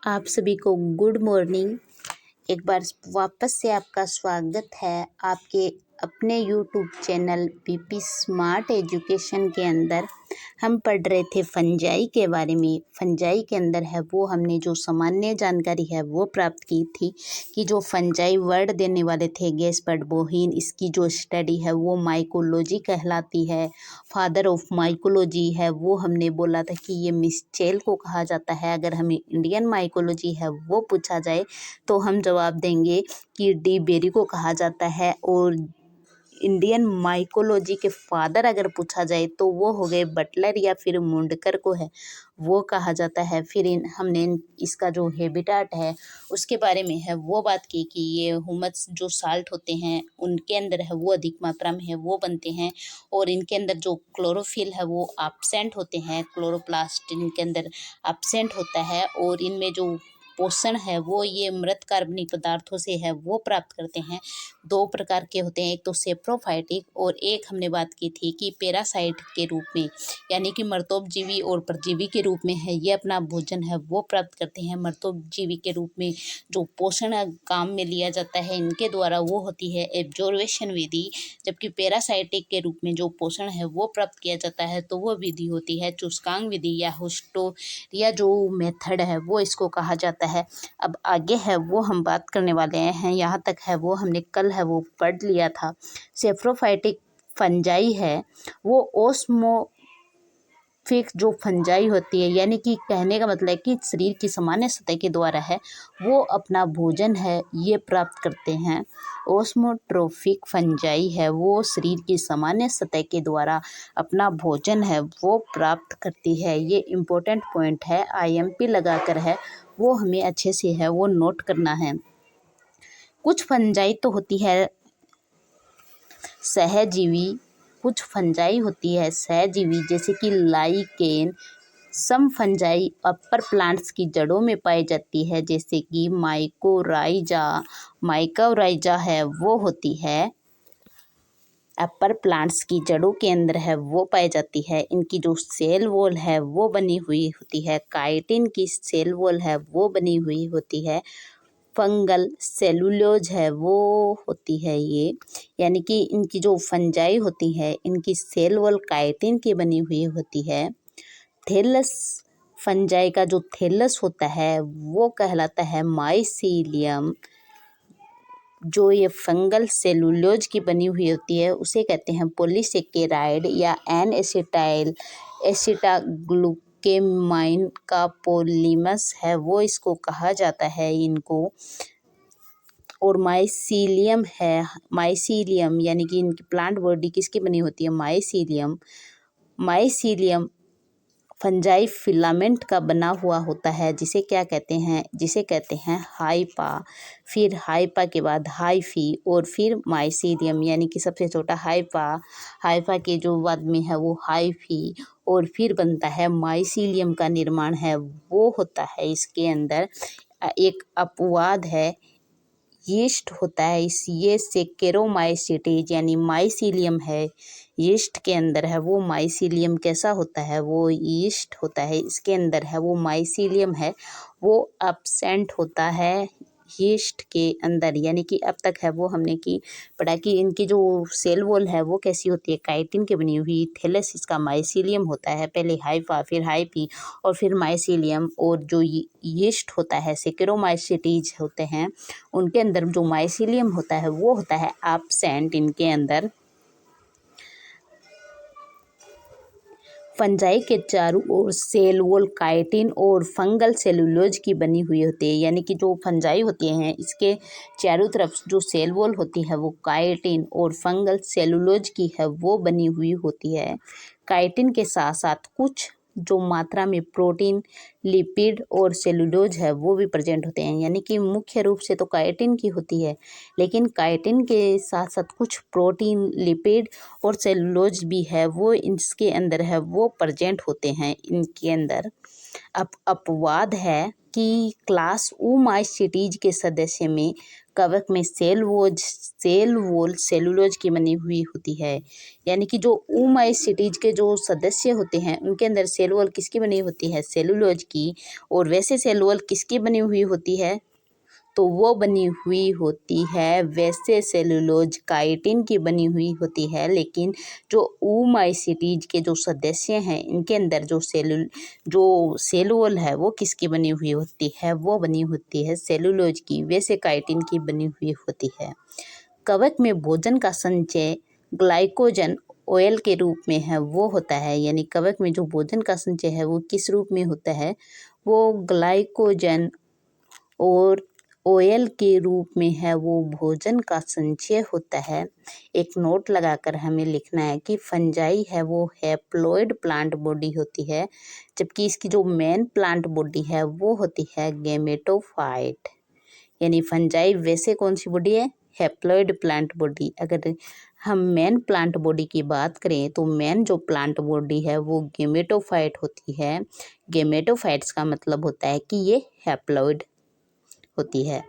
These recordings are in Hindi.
आप सभी को गुड मॉर्निंग। एक बार वापस से आपका स्वागत है आपके अपने YouTube channel PP smart education के अंदर। हम पढ़ रहे थे फंजाई के बारे में। फंजाई के अंदर है वो हमने जो सामान्य जानकारी है वो प्राप्त की थी कि जो फंजाई वर्ड देने वाले थे गैस्पर्ड बोहीन, इसकी जो स्टडी है वो माइकोलॉजी कहलाती है। फादर ऑफ माइकोलॉजी है वो हमने बोला था कि ये मिस्चेल को कहा जाता है। अगर हमें इंडियन माइकोलॉजी है वो पूछा जाए तो हम जवाब देंगे कि डी बेरी को कहा जाता है। और इंडियन माइकोलॉजी के फादर अगर पूछा जाए तो वो हो गए बटलर या फिर मुंडकर को है वो कहा जाता है। फिर हमने इसका जो हैबिटाट है उसके बारे में है वो बात की कि ये ह्यूमस जो साल्ट होते हैं उनके अंदर है वो अधिक मात्रा में है वो बनते हैं। और इनके अंदर जो क्लोरोफिल है वो एब्सेंट होते हैं, क्लोरोप्लास्ट इनके अंदर एब्सेंट होता है। और इनमें जो पोषण है वो ये मृत कार्बनिक पदार्थों से है वो प्राप्त करते हैं। दो प्रकार के होते हैं, एक तो सेप्रोफाइटिक और एक हमने बात की थी कि पैरासाइट के रूप में, यानी कि मर्तोपजीवी और परजीवी के रूप में है ये अपना भोजन है वो प्राप्त करते हैं। मर्तोपजीवी के रूप में जो पोषण काम में लिया जाता है इनके द्वारा वो होती है एब्जॉर्वेशन विधि, जबकि पैरासाइटिक के रूप में जो पोषण है वो प्राप्त किया जाता है तो वो विधि होती है चुस्कांग विधि या हुस्टोरिया जो मेथड है वो इसको कहा जाता है। अब आगे है वो हम बात करने वाले हैं, यहाँ तक है वो हमने कल है वो पढ़ लिया था। सेप्रोफाइटिक फंजाई है वो ओस्मोफिक जो फंजाई होती है, यानी कि कहने का मतलब है कि शरीर की सामान्य सतह के द्वारा है वो अपना भोजन है ये प्राप्त करते हैं। ओस्मोट्रोफिक फंजाई है वो शरीर की सामान्य सतह के द्वारा अपना भोजन है वो प्राप्त करती है। ये इम्पोर्टेंट पॉइंट है, IMP लगाकर है वो हमें अच्छे से है वो नोट करना है। कुछ फंजाई तो होती है सहजीवी, कुछ फंजाई होती है सहजीवी जैसे कि लाइकेन। सम फंजाई अपर प्लांट्स की जड़ों में पाई जाती है जैसे कि माइकोराइजा। माइकोराइजा है वो होती है अपर प्लांट्स की जड़ों के अंदर है वो पाई जाती है। इनकी जो सेल वॉल है वो बनी हुई होती है, काइटिन की सेल वॉल है वो बनी हुई होती है। फंगल सेलुलोज है वो होती है ये, यानी कि इनकी जो फंजाई होती है इनकी सेल वॉल काइटिन की बनी हुई होती है। थैलस फंजाई का जो थैलस होता है वो कहलाता है माइसीलियम। जो ये फंगल सेलुलोज की बनी हुई होती है उसे कहते हैं पॉलीसेकेराइड या एन एसिटाइल एसिटाग्लूकेमाइन का पॉलीमस है वो इसको कहा जाता है इनको। और माइसीलियम है, माइसीलियम यानी कि इनकी प्लांट बॉडी किसकी बनी होती है माइसीलियम। माइसीलियम फंजाई फिलामेंट का बना हुआ होता है जिसे क्या कहते हैं, जिसे कहते हैं हाइपा। फिर हाइपा के बाद हाइफी और फिर माइसीलियम यानी कि सबसे छोटा हाइपा। हाइपा के जो बाद में है वो हाइफी और फिर बनता है माइसीलियम का निर्माण है वो होता है। इसके अंदर एक अपवाद है, यीस्ट होता है। इस ये सेकेरोमाइसीटेज यानी माइसीलियम है यीस्ट के अंदर है वो माइसीलियम कैसा होता है वो यीस्ट होता है, इसके अंदर है वो माइसीलियम है वो एब्सेंट होता है यीस्ट के अंदर। यानी कि अब तक है वो हमने की पढ़ा कि इनकी जो सेल वॉल है वो कैसी होती है काइटिन की बनी हुई। थैलस इसका माइसीलियम होता है, पहले हाइफा फिर हाइपी और फिर माइसीलियम। और जो यीस्ट होता है सेकेरोमाइसीटीज होते हैं उनके अंदर जो माइसीलियम होता है वो होता है एब्सेंट इनके अंदर। फंजाई के चारों ओर सेल वॉल काइटिन और फंगल सेलुलोज की बनी हुई होती है, यानी कि जो फंजाई होती हैं इसके चारों तरफ जो सेल वॉल होती है वो काइटिन और फंगल सेलुलोज की है वो बनी हुई होती है। काइटिन के साथ साथ कुछ जो मात्रा में प्रोटीन, लिपिड और सेलुलोज है वो भी प्रेजेंट होते हैं, यानी कि मुख्य रूप से तो काइटिन की होती है लेकिन काइटिन के साथ साथ कुछ प्रोटीन, लिपिड और सेलुलोज भी है वो इसके अंदर है वो प्रेजेंट होते हैं इनके अंदर। अब अपवाद है कि क्लास ओमाइसीटीज के सदस्य में कवक में सेल वॉल सेलुलोज की बनी हुई होती है। यानी कि जो ओमाइसीटीज के जो सदस्य होते हैं उनके अंदर सेल वॉल किसकी बनी होती है? सेलुलोज की। और वैसे सेल वॉल किसकी बनी हुई होती है? तो वो बनी हुई होती है वैसे सेलुलोज काइटिन की बनी हुई होती है। लेकिन जो ओमाइसीटीज के जो सदस्य हैं इनके अंदर जो सेल वॉल है वो किसकी बनी हुई होती है? वो बनी होती है सेलुलोज की, वैसे काइटिन की बनी हुई होती है। कवक में भोजन का संचय ग्लाइकोजन ऑयल के रूप में है वो होता है। यानी कवक में जो भोजन का संचय है वो किस रूप में होता है? वो ग्लाइकोजन और ऑयल के रूप में है वो भोजन का संचय होता है। एक नोट लगाकर हमें लिखना है कि फंजाई है वो हैप्लॉइड प्लांट बॉडी होती है, जबकि इसकी जो मेन प्लांट बॉडी है वो होती है गैमेटोफाइट। यानी फंजाई वैसे कौन सी बॉडी है? Haploid plant body. अगर हम मेन प्लांट बॉडी की बात करें तो मेन जो प्लांट बॉडी है वो गैमेटोफाइट होती है। गैमेटोफाइट्स का मतलब होता है कि ये हैप्लॉइड होती है।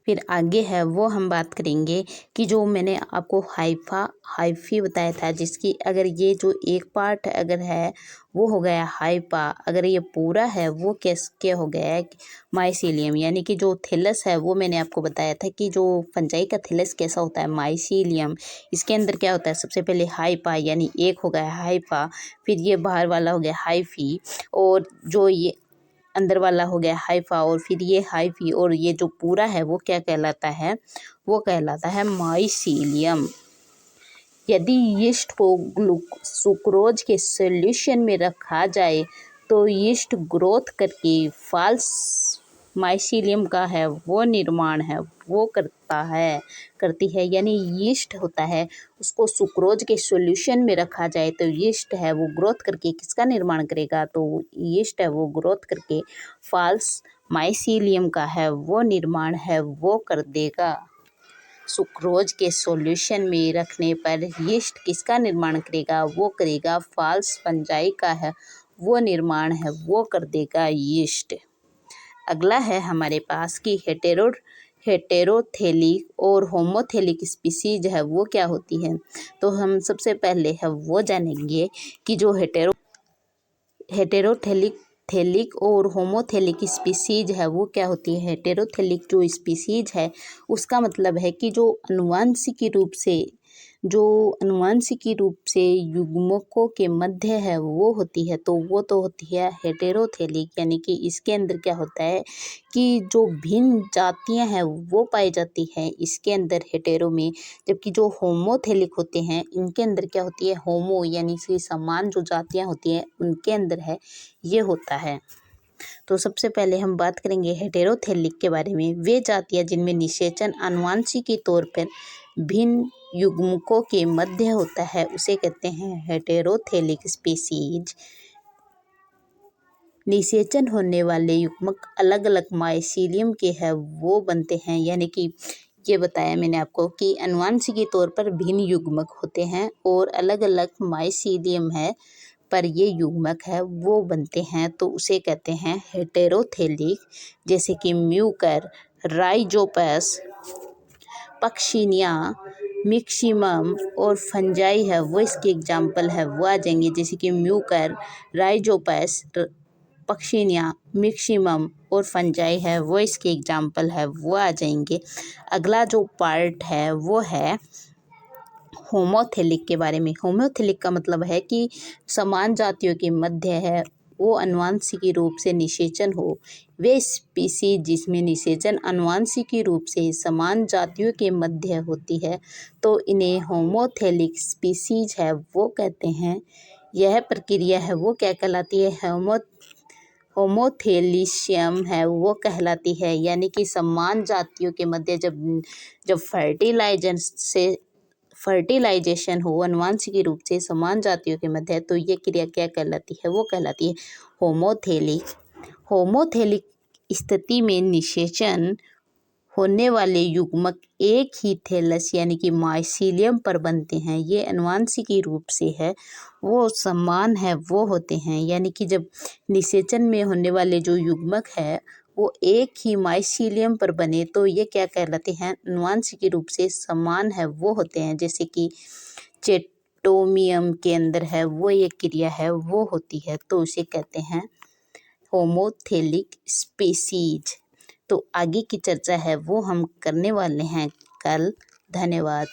फिर आगे है वो हम बात करेंगे कि जो मैंने आपको हाइफी बताया था, जिसकी अगर ये जो एक पार्ट अगर है वो हो गया हाइपा, अगर ये पूरा है वो क्या हो गया है? माइसीलियम। यानी कि जो थैलस है वो मैंने आपको बताया था कि जो फंजाई का थैलस कैसा होता है? माइसीलियम। इसके अंदर क्या होता है? सबसे पहले हाइपा यानी एक हो गया हाइपा, फिर ये बाहर वाला हो गया हाइफी, और जो ये अंदर वाला हो गया हाइफा, और फिर ये हाइफी, और ये जो पूरा है वो क्या कहलाता है? वो कहलाता है माइसीलियम। यदि यीस्ट को सुक्रोज के सॉल्यूशन में रखा जाए तो यीस्ट ग्रोथ करके फॉल्स माइसीलियम का है वो निर्माण है वो करती है। यानी यीस्ट होता है उसको सुक्रोज के सॉल्यूशन में रखा जाए तो यीस्ट है वो ग्रोथ करके किसका निर्माण करेगा? तो यीस्ट है वो ग्रोथ करके फॉल्स माइसीलियम का है वो निर्माण है वो कर देगा। सुक्रोज के सॉल्यूशन में रखने पर यीस्ट किसका निर्माण करेगा? वो करेगा फॉल्स फंजाई का है वो निर्माण है वो कर देगा यीस्ट। अगला है हमारे पास कि हेटेरोथेलिक और होमोथेलिक स्पीसीज है वो क्या होती है। तो हम सबसे पहले है वो जानेंगे कि जो हेटेरोथेलिक और होमोथेलिक स्पीसीज है वो क्या होती है। हेटेरोथेलिक जो स्पीसीज है उसका मतलब है कि जो अनुवांशिकी रूप से युग्मकों के मध्य है वो होती है, तो वो तो होती है हेटेरोथेलिक। यानी कि इसके अंदर क्या होता है कि जो भिन्न जातियां हैं वो पाई जाती हैं इसके अंदर हेटेरो में, जबकि जो होमोथेलिक होते हैं इनके अंदर क्या होती है? होमो यानी कि समान जो जातियां होती हैं उनके अंदर है ये होता है। तो सबसे पहले हम बात करेंगे हेटेरोथेलिक के बारे में। वे जातियां जिनमें निषेचन आनुवंशिकी तौर पर भिन्न युग्मकों के मध्य होता है उसे कहते हैं हेटेरोथेलिक स्पीसीज। निषेचन होने वाले युग्मक अलग अलग माइसीलियम के हैं वो बनते हैं। यानी कि ये बताया मैंने आपको कि आनुवंशिकी तौर पर भिन्न युग्मक होते हैं और अलग अलग माइसीलियम है पर ये युग्मक है वो बनते हैं, तो उसे कहते हैं हेटेरोथेलिक। जैसे कि म्यूकर, राइजोपस, पक्शिनिया, मिक्सिमम और फंजाई है वो इसके एग्जाम्पल है वो आ जाएंगे। जैसे कि म्यूकर, राइजोपस, पक्शिनिया, मिक्सिमम और फंजाई है वो इसके एग्जाम्पल है वो आ जाएंगे। अगला जो पार्ट है वो है होमोथेलिक के बारे में। होमोथेलिक का मतलब है कि समान जातियों के मध्य है वो आनुवंशिकी रूप से निषेचन हो। वे स्पीसीज जिसमें निषेचन आनुवंशिकी रूप से समान जातियों के मध्य होती है तो इन्हें होमोथेलिक स्पीसीज है वो कहते हैं। यह प्रक्रिया है वो क्या कहलाती है? होमोथेलिशियम है वो कहलाती है। यानी कि समान जातियों के मध्य जब फर्टिलाइजेशन हो आनुवंशिकी रूप से समान जातियों के मध्य, तो ये क्रिया क्या कहलाती है? वो कहलाती है होमोथेलिक। होमोथेलिक स्थिति में निषेचन होने वाले युग्मक एक ही थैलस यानी कि माइसीलियम पर बनते हैं, ये आनुवंशिकी रूप से है वो समान है वो होते हैं। यानी कि जब निषेचन में होने वाले जो युग्मक है वो एक ही माइसीलियम पर बने तो ये क्या कहलाते हैं, आनुवंशिकी रूप से समान है वो होते हैं। जैसे कि चेटोमियम के अंदर है वो ये क्रिया है वो होती है, तो उसे कहते हैं होमोथेलिक स्पीसीज। तो आगे की चर्चा है वो हम करने वाले हैं कल। धन्यवाद।